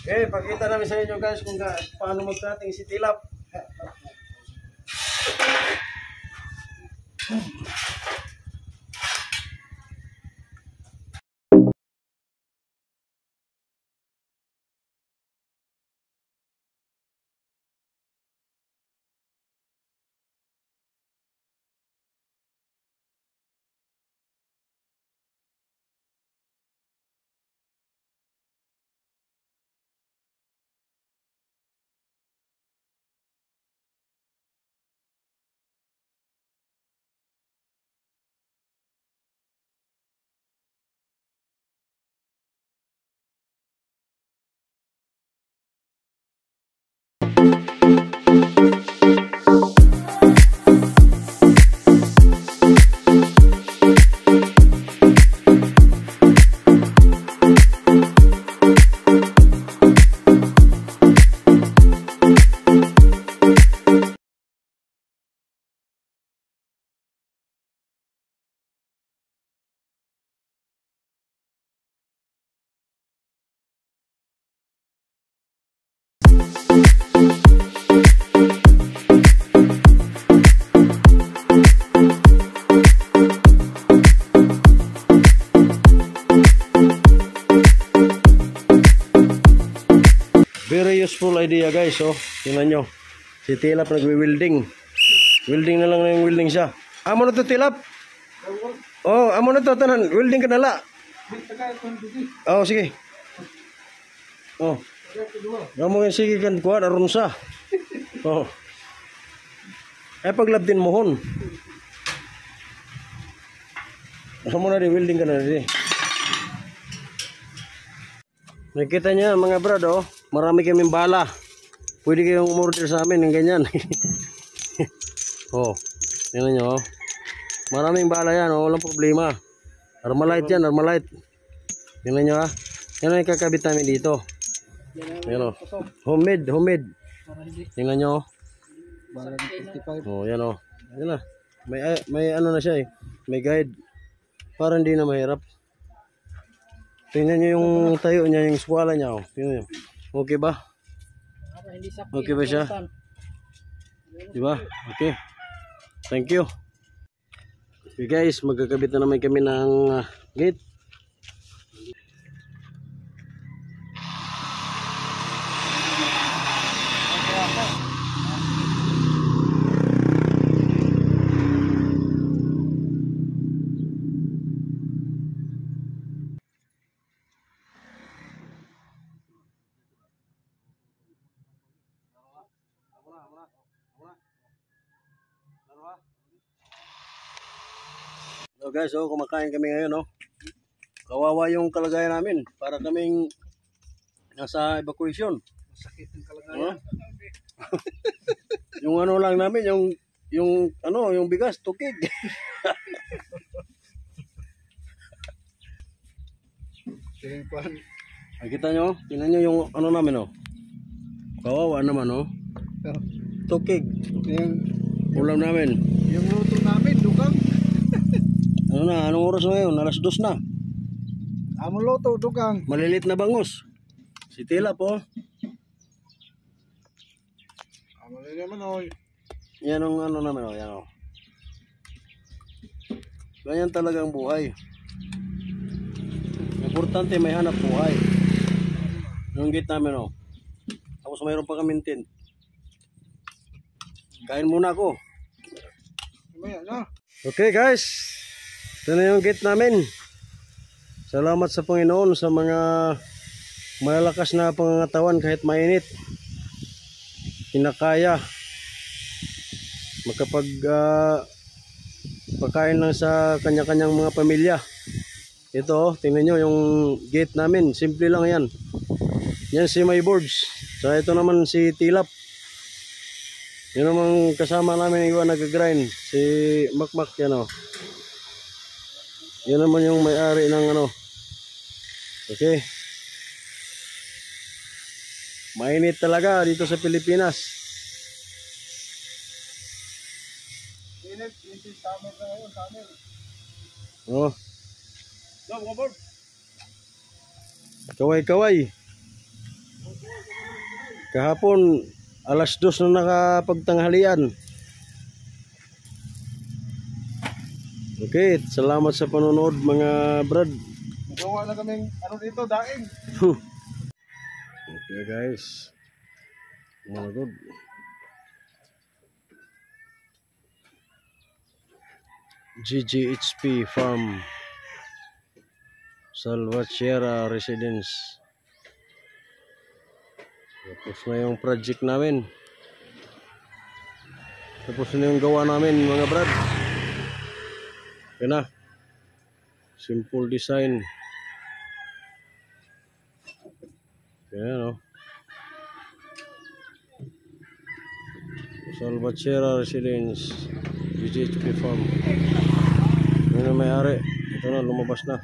Okay, pakita namin sa inyo guys kung paano mag-cutting si tilap. Very useful idea guys, oh. Tingnan nyo. Si tilap nagwi-welding. Welding na lang na yung welding siya. Amo na to tilap? Oh, amo na to tanan. Welding ka na la. Oh, sige. Oh. Amo yung sige kan kuha aron sa. Oh. Ay paglabdin mo hon. Amo na di welding ka na di. Nakita niya mga brad, oh. Marami kaming bala. Pwede kayong umorder sa amin ng ganyan. Oh, tingnan nyo, oh. Maraming bala yan, oh. Walang problema. Armalite yan, Armalite. Tingnan nyo, ha. Yan ang kakabit namin dito. Yan, oh. Homemade. Tingnan nyo, oh. Oh, yan, oh. Yan na. May ano na siya, eh. May guide. Para hindi na mahirap. Tingnan nyo yung tayo niya, yung swala niya, oh. Tingnan nyo. Okay ba? Okay ba siya? Diba? Okay. Thank you. Okay guys, magkakabit na naman kami ng gate. So guys, oh, kumakain kami ngayon, oh. Kawawa yung kalagayan namin. Para kaming nasa evacuation. Masakit ang kalagayan. Yung ano lang namin, yung bigas, tukig. Nakita nyo, tingnan nyo yung ano namin, oh. Kawawa naman, oh. Tukig. Ulam namin. Yung luto namin, dugang. Ano na, anong oras ngayon? Alas 2 na. Among luto, dugang. Malilit na bangus. Si tilap, oh. Among naman, oy. Yan ang ano namin, oh. Yan, oh. Ganyan talaga ang buhay. Importante may hanap buhay. Yung gate namin, oh. Tapos mayroon pa kami tent. Kain muna ako. Okay guys. Ito na yung gate namin. Salamat sa Panginoon sa mga malakas na pangangatawan kahit mainit. Kinakaya. Magkapag pagkain lang sa kanya-kanyang mga pamilya. Ito, oh, tingnan nyo yung gate namin. Simple lang yan. Yan si My Boards. So ito naman si Tilap. Yun namang kasama namin yung nag-grind. Si Makmak yan, oh. Yun naman yung may-ari ng ano. Okay. Mainit talaga dito sa Pilipinas. Oh. Kaway-kaway. Kahapon, alas 2 na nakapagtanghalian. Okay, salamat sa panonood mga brad. Magawa na kaming ano dito, daing. Okay guys. Mga good. GGHP Farm Salvatierra Residence. Tapos na yung project namin. Tapos na yung gawa namin mga brad. Yan na. Simple design. Yan o. Salvatierra Residence GGHP Farm. Yan ang may-ari. Ito na, lumabas na.